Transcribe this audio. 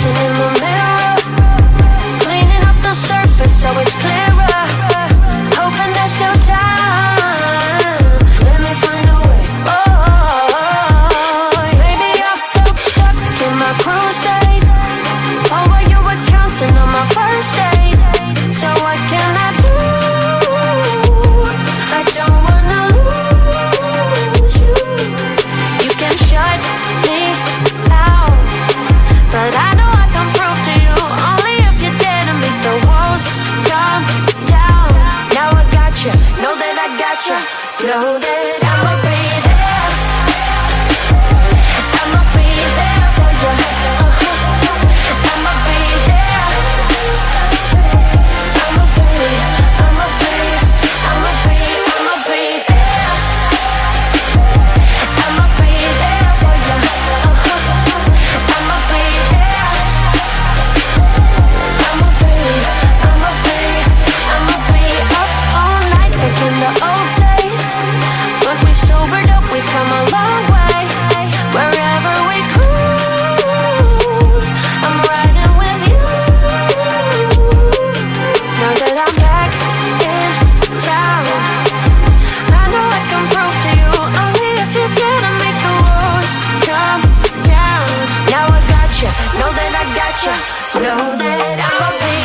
looking in the mirror, cleaning up the surface so it's clearer, hoping there's still time. Let me find a way. Oh, maybe I felt stuck in my crusade. Oh, while you were counting on my first date. So what can I do? I don't wanna lose you. You can shut me out, but I know I can prove to you only if you dare to make the walls come down. Now I got you, know that I got you, know that I'ma be there. I'ma be there for you. I'ma be there. I'ma be there for you. I'ma be up all night like in the old days, but we've sobered up, we've come a long way. Wherever we cruise, I'm riding with you. Now that I'm back in town, I know I can prove to you only if you dare to make the walls come down. Now I got you, know that I got you, know that I'ma be